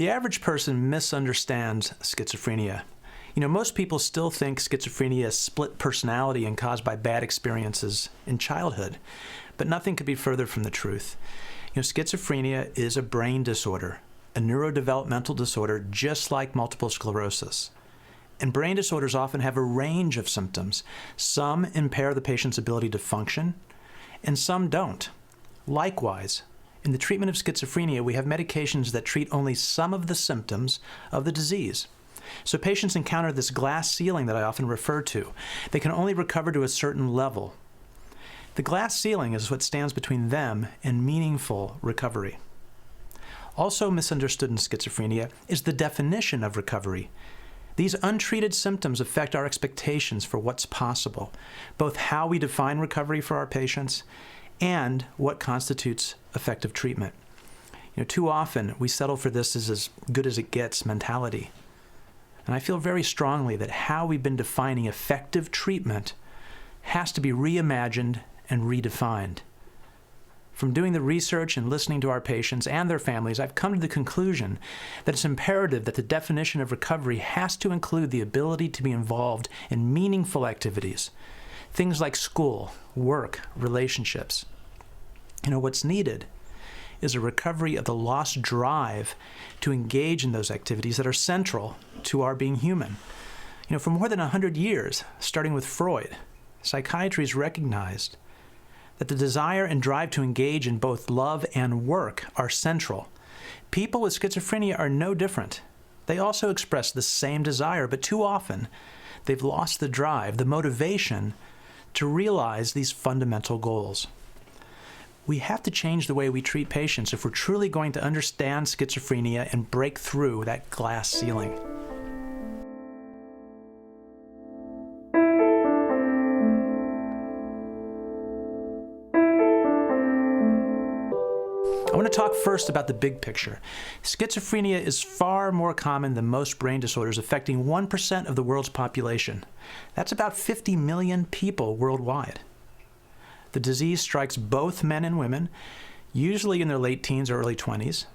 The average person misunderstands schizophrenia. Most people still think schizophrenia is split personality and caused by bad experiences in childhood, but nothing could be further from the truth. Schizophrenia is a brain disorder, a neurodevelopmental disorder just like multiple sclerosis. And brain disorders often have a range of symptoms. Some impair the patient's ability to function, and some don't. Likewise, in the treatment of schizophrenia, we have medications that treat only some of the symptoms of the disease. So patients encounter this glass ceiling that I often refer to. They can only recover to a certain level. The glass ceiling is what stands between them and meaningful recovery. Also misunderstood in schizophrenia is the definition of recovery. These untreated symptoms affect our expectations for what's possible, both how we define recovery for our patients and what constitutes effective treatment. Too often we settle for this as good as it gets mentality. And I feel very strongly that how we've been defining effective treatment has to be reimagined and redefined. From doing the research and listening to our patients and their families, I've come to the conclusion that it's imperative that the definition of recovery has to include the ability to be involved in meaningful activities, things like school, work, relationships. What's needed is a recovery of the lost drive to engage in those activities that are central to our being human. For more than 100 years, starting with Freud, psychiatry has recognized that the desire and drive to engage in both love and work are central. People with schizophrenia are no different. They also express the same desire, but too often they've lost the drive, the motivation to realize these fundamental goals. We have to change the way we treat patients if we're truly going to understand schizophrenia and break through that glass ceiling. I want to talk first about the big picture. Schizophrenia is far more common than most brain disorders, affecting 1% of the world's population. That's about 50 million people worldwide. The disease strikes both men and women, usually in their late teens or early 20s,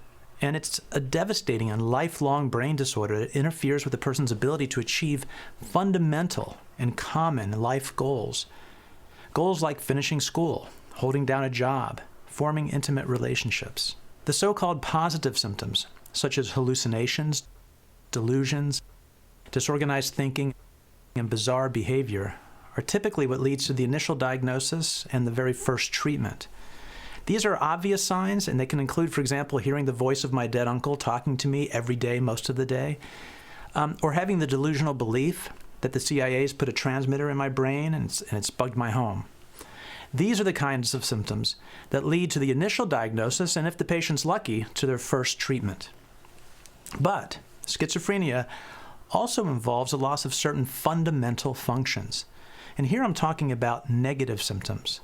and it's a devastating and lifelong brain disorder that interferes with a person's ability to achieve fundamental and common life goals. Goals like finishing school, holding down a job, forming intimate relationships. The so-called positive symptoms, such as hallucinations, delusions, disorganized thinking, and bizarre behavior, are typically what leads to the initial diagnosis and the very first treatment. These are obvious signs, and they can include, for example, hearing the voice of my dead uncle talking to me every day, most of the day, or having the delusional belief that the CIA's put a transmitter in my brain and it's bugged my home. These are the kinds of symptoms that lead to the initial diagnosis, and if the patient's lucky, to their first treatment. But schizophrenia also involves a loss of certain fundamental functions. And here I'm talking about negative symptoms.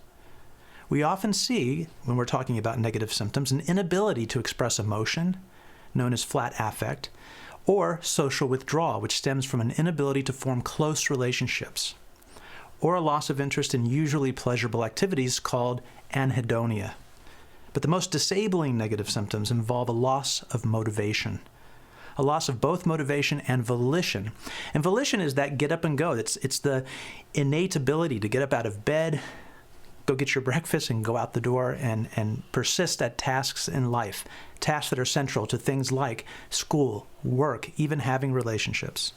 We often see, when we're talking about negative symptoms, an inability to express emotion, known as flat affect, or social withdrawal, which stems from an inability to form close relationships, or a loss of interest in usually pleasurable activities called anhedonia. But the most disabling negative symptoms involve a loss of motivation, a loss of both motivation and volition. And volition is that get up and go. It's the innate ability to get up out of bed, go get your breakfast, and go out the door and persist at tasks in life, tasks that are central to things like school, work, even having relationships.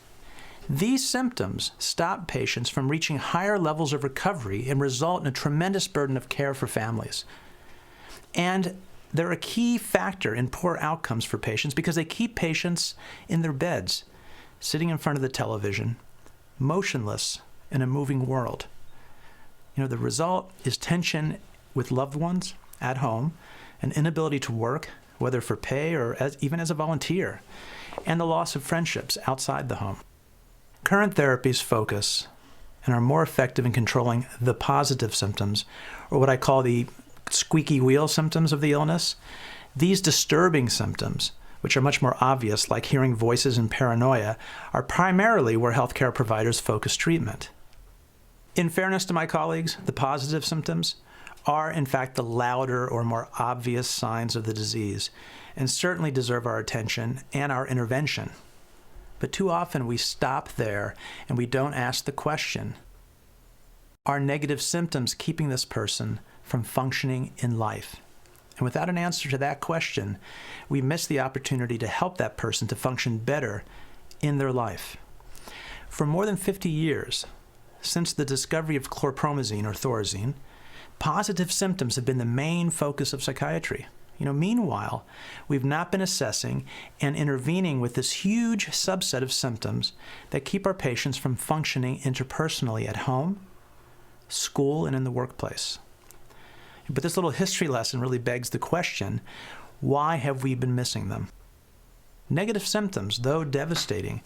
These symptoms stop patients from reaching higher levels of recovery and result in a tremendous burden of care for families. And they're a key factor in poor outcomes for patients because they keep patients in their beds, sitting in front of the television, motionless in a moving world. The result is tension with loved ones at home, an inability to work, whether for pay or even as a volunteer, and the loss of friendships outside the home. Current therapies focus and are more effective in controlling the positive symptoms, or what I call the squeaky wheel symptoms of the illness. These disturbing symptoms, which are much more obvious, like hearing voices and paranoia, are primarily where healthcare providers focus treatment. In fairness to my colleagues, the positive symptoms are, in fact, the louder or more obvious signs of the disease. and certainly deserve our attention and our intervention. But too often we stop there and we don't ask the question, are negative symptoms keeping this person from functioning in life? And without an answer to that question, we miss the opportunity to help that person to function better in their life. For more than 50 years, since the discovery of chlorpromazine or Thorazine, positive symptoms have been the main focus of psychiatry. Meanwhile, we've not been assessing and intervening with this huge subset of symptoms that keep our patients from functioning interpersonally at home, school, and in the workplace. But this little history lesson really begs the question, why have we been missing them? Negative symptoms, though devastating,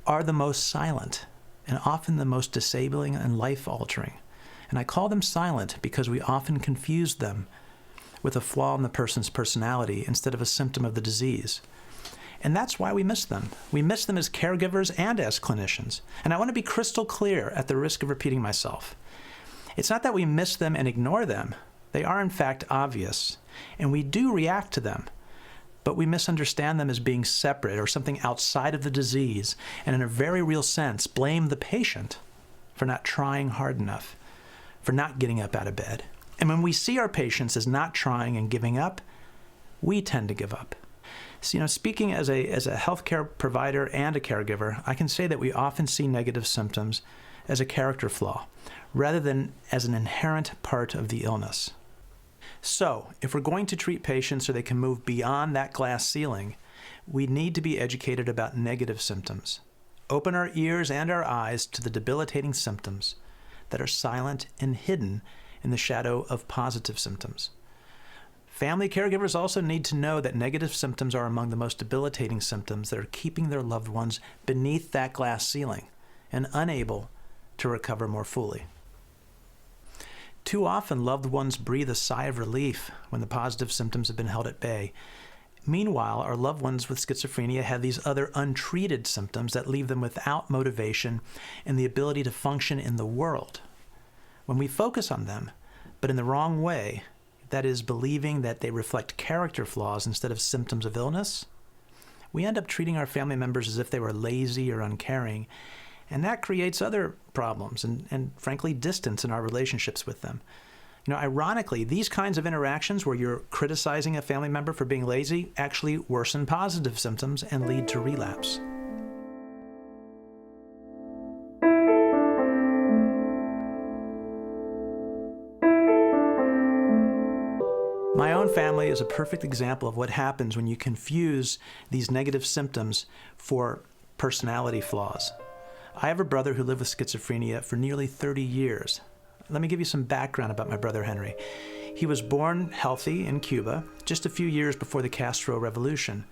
are the most silent and often the most disabling and life-altering. And I call them silent because we often confuse them with a flaw in the person's personality instead of a symptom of the disease. And that's why we miss them. We miss them as caregivers and as clinicians. And I want to be crystal clear at the risk of repeating myself. It's not that we miss them and ignore them. They are in fact obvious, and we do react to them. But we misunderstand them as being separate or something outside of the disease, and in a very real sense, blame the patient for not trying hard enough, for not getting up out of bed. And when we see our patients as not trying and giving up, we tend to give up. So, speaking as a healthcare provider and a caregiver, I can say that we often see negative symptoms as a character flaw, rather than as an inherent part of the illness. So, if we're going to treat patients so they can move beyond that glass ceiling, we need to be educated about negative symptoms. Open our ears and our eyes to the debilitating symptoms that are silent and hidden in the shadow of positive symptoms. Family caregivers also need to know that negative symptoms are among the most debilitating symptoms that are keeping their loved ones beneath that glass ceiling and unable to recover more fully. Too often, loved ones breathe a sigh of relief when the positive symptoms have been held at bay. Meanwhile, our loved ones with schizophrenia have these other untreated symptoms that leave them without motivation and the ability to function in the world. When we focus on them, but in the wrong way, that is, believing that they reflect character flaws instead of symptoms of illness, we end up treating our family members as if they were lazy or uncaring, and that creates other problems and frankly, distance in our relationships with them. Ironically, these kinds of interactions where you're criticizing a family member for being lazy actually worsen positive symptoms and lead to relapse. My own family is a perfect example of what happens when you confuse these negative symptoms for personality flaws. I have a brother who lived with schizophrenia for nearly 30 years. Let me give you some background about my brother Henry. He was born healthy in Cuba just a few years before the Castro Revolution.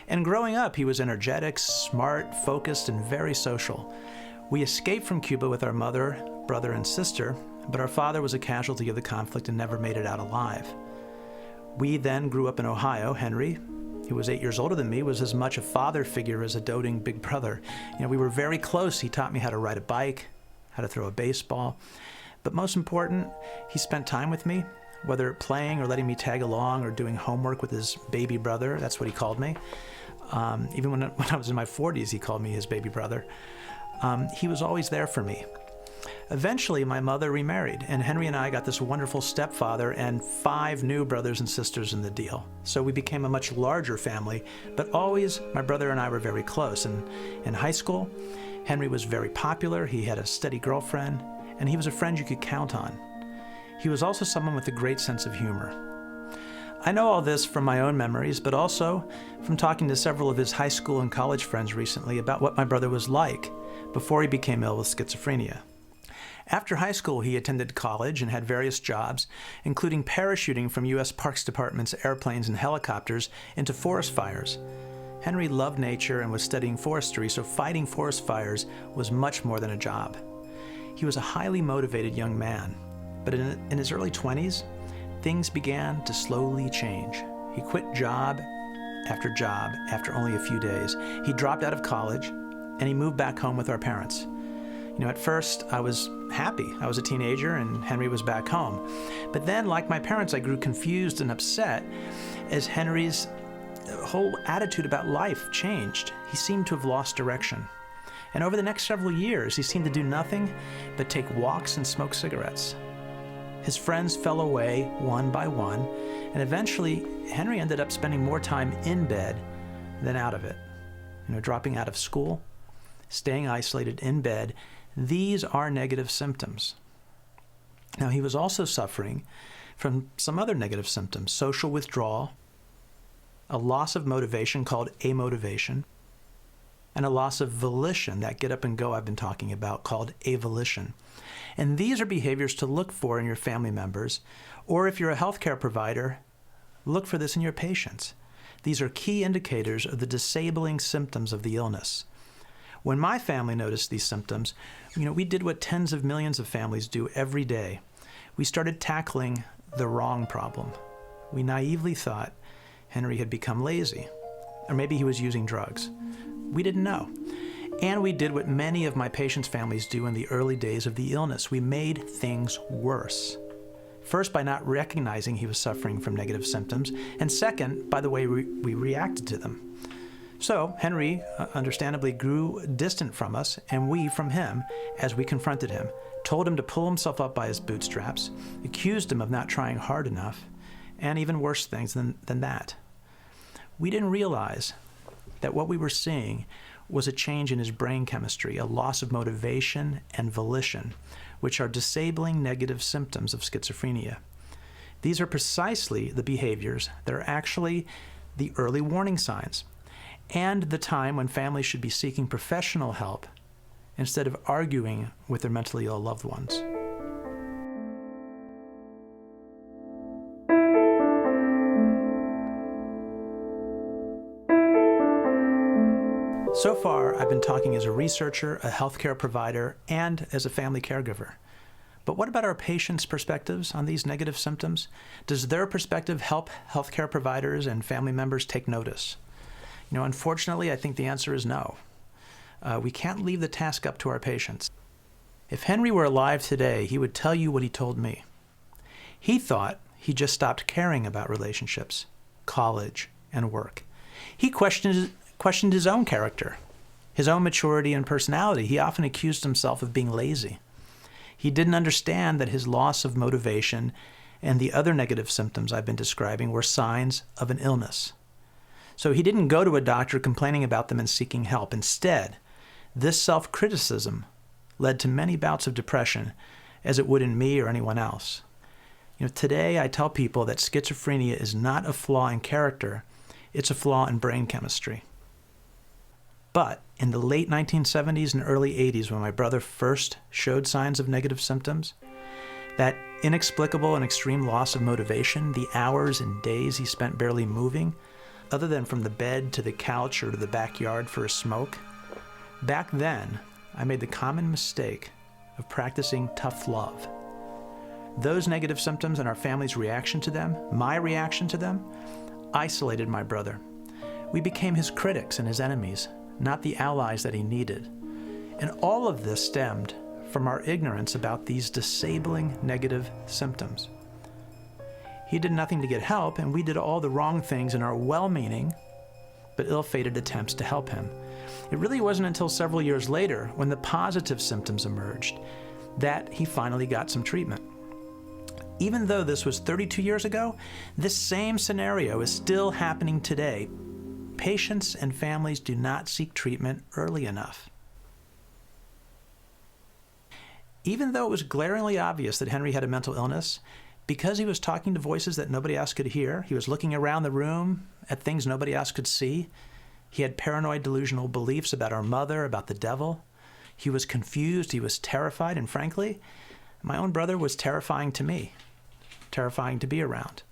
And growing up, he was energetic, smart, focused, and very social. We escaped from Cuba with our mother, brother, and sister, but our father was a casualty of the conflict and never made it out alive. We then grew up in Ohio. Henry, who was 8 years older than me, was as much a father figure as a doting big brother. We were very close. He taught me how to ride a bike, how to throw a baseball. But most important, he spent time with me, whether playing or letting me tag along or doing homework with his baby brother. That's what he called me. Even when I was in my 40s, he called me his baby brother. He was always there for me. Eventually, my mother remarried, and Henry and I got this wonderful stepfather and 5 new brothers and sisters in the deal. So we became a much larger family, but always my brother and I were very close. And in high school, Henry was very popular. He had a steady girlfriend, and he was a friend you could count on. He was also someone with a great sense of humor. I know all this from my own memories, but also from talking to several of his high school and college friends recently about what my brother was like before he became ill with schizophrenia. After high school, he attended college and had various jobs, including parachuting from U.S. Parks Department's airplanes and helicopters into forest fires. Henry loved nature and was studying forestry, so fighting forest fires was much more than a job. He was a highly motivated young man, but in his early 20s, things began to slowly change. He quit job after only a few days. He dropped out of college, and he moved back home with our parents. At first, I was happy. I was a teenager, and Henry was back home. But then, like my parents, I grew confused and upset as Henry's whole attitude about life changed. He seemed to have lost direction. And over the next several years, he seemed to do nothing but take walks and smoke cigarettes. His friends fell away one by one, and eventually Henry ended up spending more time in bed than out of it. Dropping out of school, staying isolated in bed. These are negative symptoms. Now, he was also suffering from some other negative symptoms: social withdrawal, a loss of motivation called amotivation, and a loss of volition, that get up and go I've been talking about, called avolition. And these are behaviors to look for in your family members, or if you're a healthcare provider, look for this in your patients. These are key indicators of the disabling symptoms of the illness. When my family noticed these symptoms, we did what tens of millions of families do every day. We started tackling the wrong problem. We naively thought Henry had become lazy, or maybe he was using drugs. We didn't know. And we did what many of my patients' families do in the early days of the illness. We made things worse. First, by not recognizing he was suffering from negative symptoms, and second, by the way we reacted to them. So Henry understandably grew distant from us, and we from him, as we confronted him, told him to pull himself up by his bootstraps, accused him of not trying hard enough, and even worse things than that. We didn't realize that what we were seeing was a change in his brain chemistry, a loss of motivation and volition, which are disabling negative symptoms of schizophrenia. These are precisely the behaviors that are actually the early warning signs, and the time when families should be seeking professional help instead of arguing with their mentally ill loved ones. So far, I've been talking as a researcher, a healthcare provider, and as a family caregiver. But what about our patients' perspectives on these negative symptoms? Does their perspective help healthcare providers and family members take notice? Unfortunately, I think the answer is no. We can't leave the task up to our patients. If Henry were alive today, he would tell you what he told me. He thought he just stopped caring about relationships, college, and work. He questioned his own character, his own maturity and personality. He often accused himself of being lazy. He didn't understand that his loss of motivation and the other negative symptoms I've been describing were signs of an illness. So he didn't go to a doctor complaining about them and seeking help. Instead, this self-criticism led to many bouts of depression, as it would in me or anyone else. Today I tell people that schizophrenia is not a flaw in character, it's a flaw in brain chemistry. But in the late 1970s and early 80s, when my brother first showed signs of negative symptoms, that inexplicable and extreme loss of motivation, the hours and days he spent barely moving, other than from the bed to the couch or to the backyard for a smoke, back then, I made the common mistake of practicing tough love. Those negative symptoms and our family's reaction to them, my reaction to them, isolated my brother. We became his critics and his enemies, not the allies that he needed. And all of this stemmed from our ignorance about these disabling negative symptoms. He did nothing to get help, and we did all the wrong things in our well-meaning but ill-fated attempts to help him. It really wasn't until several years later, when the positive symptoms emerged, that he finally got some treatment. Even though this was 32 years ago, this same scenario is still happening today. Patients and families do not seek treatment early enough. Even though it was glaringly obvious that Henry had a mental illness, because he was talking to voices that nobody else could hear, he was looking around the room at things nobody else could see, he had paranoid delusional beliefs about our mother, about the devil, he was confused, he was terrified, and frankly, my own brother was terrifying to me, terrifying to be around.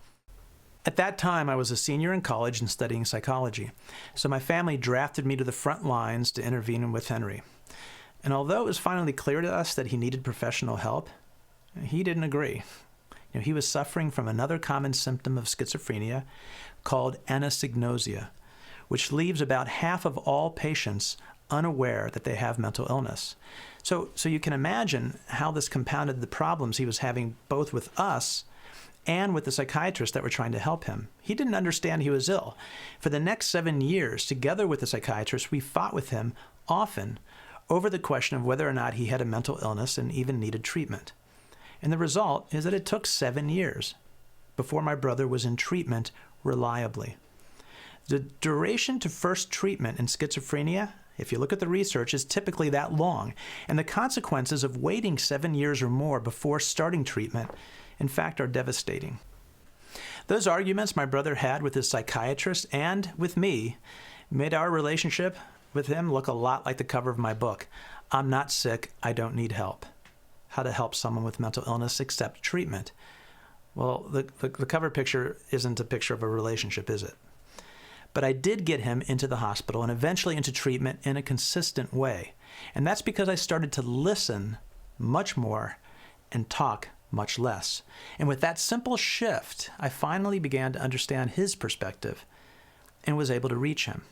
At that time, I was a senior in college and studying psychology, so my family drafted me to the front lines to intervene with Henry. And although it was finally clear to us that he needed professional help, he didn't agree. He was suffering from another common symptom of schizophrenia called anosognosia, which leaves about half of all patients unaware that they have mental illness. So you can imagine how this compounded the problems he was having both with us and with the psychiatrists that were trying to help him. He didn't understand he was ill. For the next 7 years, together with the psychiatrist, we fought with him often over the question of whether or not he had a mental illness and even needed treatment. And the result is that it took 7 years before my brother was in treatment reliably. The duration to first treatment in schizophrenia, if you look at the research, is typically that long. And the consequences of waiting 7 years or more before starting treatment, in fact, are devastating. Those arguments my brother had with his psychiatrist and with me made our relationship with him look a lot like the cover of my book, I'm Not Sick, I Don't Need Help. How to Help Someone with Mental Illness Accept Treatment. Well, the cover picture isn't a picture of a relationship, is it? But I did get him into the hospital and eventually into treatment in a consistent way. And that's because I started to listen much more and talk much less. And with that simple shift, I finally began to understand his perspective and was able to reach him.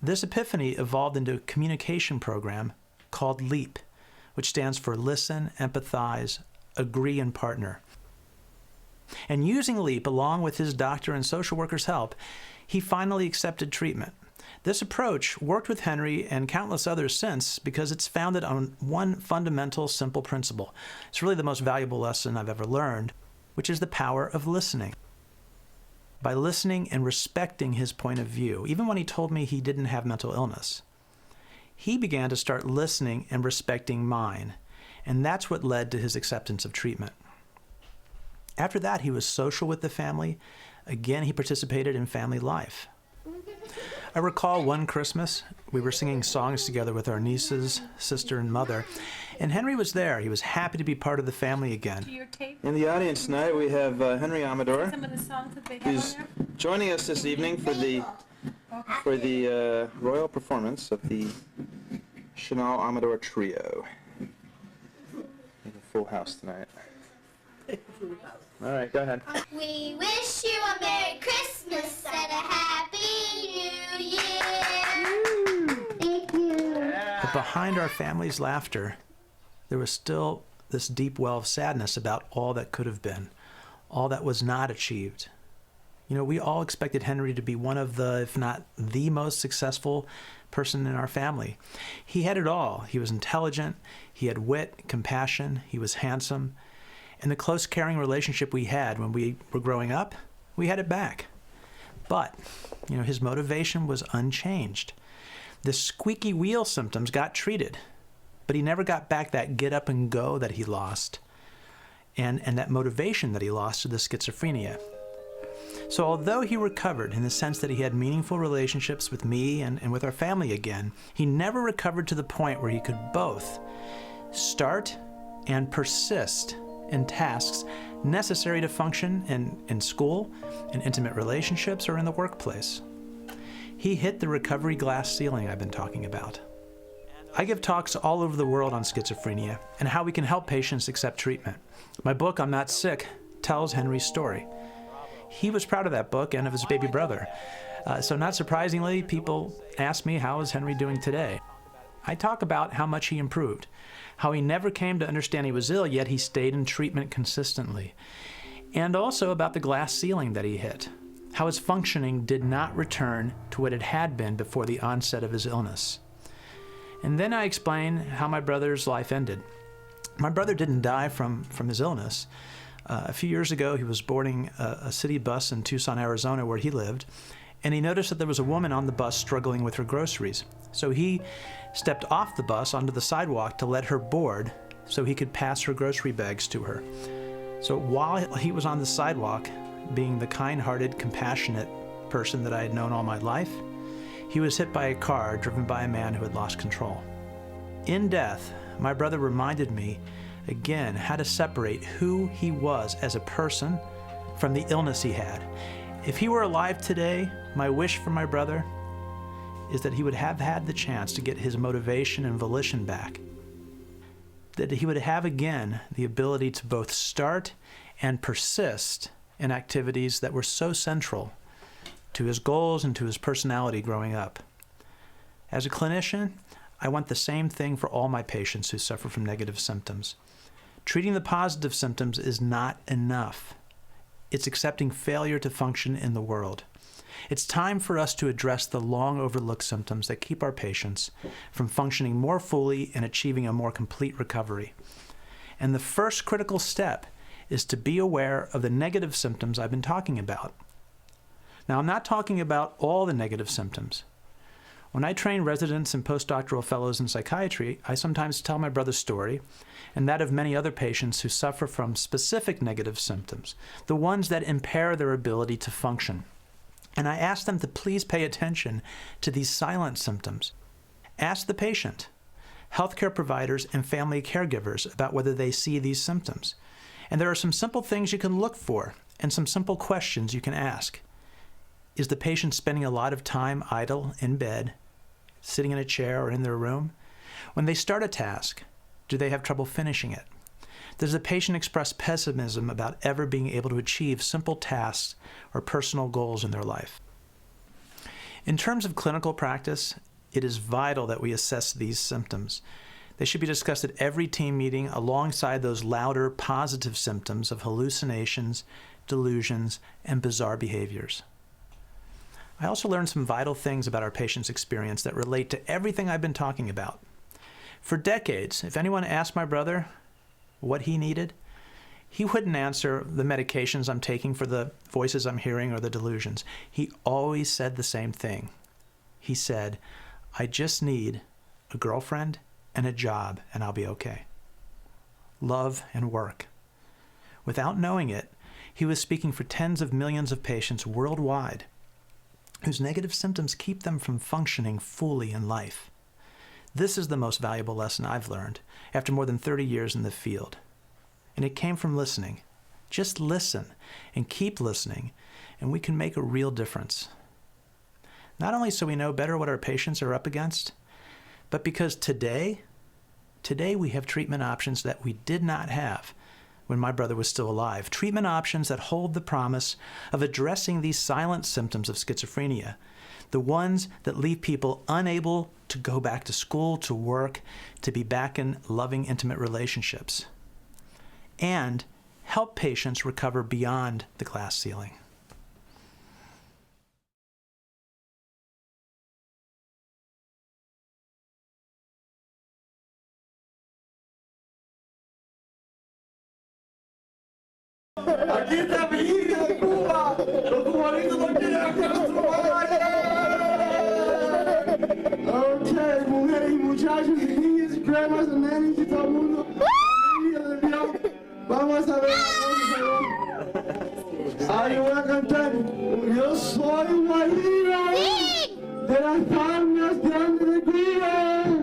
This epiphany evolved into a communication program called LEAP, which stands for Listen, Empathize, Agree, and Partner. And using LEAP, along with his doctor and social worker's help, he finally accepted treatment. This approach worked with Henry and countless others since because it's founded on one fundamental, simple principle. It's really the most valuable lesson I've ever learned, which is the power of listening. By listening and respecting his point of view, even when he told me he didn't have mental illness, he began to start listening and respecting mine, and that's what led to his acceptance of treatment. After that, he was social with the family. Again, he participated in family life. I recall one Christmas, we were singing songs together with our nieces, sister, and mother, and Henry was there. He was happy to be part of the family again. In the audience tonight, we have Henry Amador, who's joining us this evening for the royal performance of the Chanel Amador Trio. We have a full house tonight. All right, go ahead. We wish you a Merry Christmas and a Happy New Year. Thank you. But behind our family's laughter, there was still this deep well of sadness about all that could have been, all that was not achieved. You know, we all expected Henry to be one of the, if not the most successful person in our family. He had it all. He was intelligent, he had wit, compassion, he was handsome. And the close, caring relationship we had when we were growing up, we had it back. But, you know, his motivation was unchanged. The squeaky wheel symptoms got treated, but he never got back that get up and go that he lost, and that motivation that he lost to the schizophrenia. So although he recovered in the sense that he had meaningful relationships with me and with our family again, he never recovered to the point where he could both start and persist in tasks necessary to function in school, in intimate relationships, or in the workplace. He hit the recovery glass ceiling I've been talking about. I give talks all over the world on schizophrenia and how we can help patients accept treatment. My book, I'm Not Sick, tells Henry's story. He was proud of that book and of his baby brother. So not surprisingly, people ask me, how is Henry doing today? I talk about how much he improved, how he never came to understand he was ill, yet he stayed in treatment consistently, and also about the glass ceiling that he hit, how his functioning did not return to what it had been before the onset of his illness. And then I explain how my brother's life ended. My brother didn't die from his illness. A few years ago, he was boarding a city bus in Tucson, Arizona, where he lived, and he noticed that there was a woman on the bus struggling with her groceries. So he stepped off the bus onto the sidewalk to let her board so he could pass her grocery bags to her. So while he was on the sidewalk, being the kind-hearted, compassionate person that I had known all my life, he was hit by a car driven by a man who had lost control. In death, my brother reminded me again how to separate who he was as a person from the illness he had. If he were alive today, my wish for my brother is that he would have had the chance to get his motivation and volition back. That he would have again the ability to both start and persist in activities that were so central to his goals and to his personality growing up. As a clinician, I want the same thing for all my patients who suffer from negative symptoms. Treating the positive symptoms is not enough. It's accepting failure to function in the world. It's time for us to address the long overlooked symptoms that keep our patients from functioning more fully and achieving a more complete recovery. And the first critical step is to be aware of the negative symptoms I've been talking about. Now, I'm not talking about all the negative symptoms. When I train residents and postdoctoral fellows in psychiatry, I sometimes tell my brother's story and that of many other patients who suffer from specific negative symptoms, the ones that impair their ability to function. And I ask them to please pay attention to these silent symptoms. Ask the patient, healthcare providers, and family caregivers about whether they see these symptoms. And there are some simple things you can look for and some simple questions you can ask. Is the patient spending a lot of time idle in bed, sitting in a chair or in their room? When they start a task, do they have trouble finishing it? Does the patient express pessimism about ever being able to achieve simple tasks or personal goals in their life? In terms of clinical practice, it is vital that we assess these symptoms. They should be discussed at every team meeting alongside those louder, positive symptoms of hallucinations, delusions, and bizarre behaviors. I also learned some vital things about our patient's experience that relate to everything I've been talking about. For decades, if anyone asked my brother what he needed, he wouldn't answer the medications I'm taking for the voices I'm hearing or the delusions. He always said the same thing. He said, "I just need a girlfriend and a job and I'll be okay. Love and work." Without knowing it, he was speaking for tens of millions of patients worldwide whose negative symptoms keep them from functioning fully in life. This is the most valuable lesson I've learned after more than 30 years in the field. And it came from listening. Just listen and keep listening, and we can make a real difference. Not only so we know better what our patients are up against, but because today we have treatment options that we did not have when my brother was still alive. Treatment options that hold the promise of addressing these silent symptoms of schizophrenia, the ones that leave people unable to go back to school, to work, to be back in loving, intimate relationships, and help patients recover beyond the glass ceiling. Aqui está a Avenida de Cuba, los cubanitos no quieren hacer nuestro trabajo. Ok, mujeres y muchachos, y niños y cremas, y nenes y todo el mundo. Avenida del León, vamos a ver la cosa. Ahí voy a cantar. Yo soy Guajira de las palmas grandes de Cuba.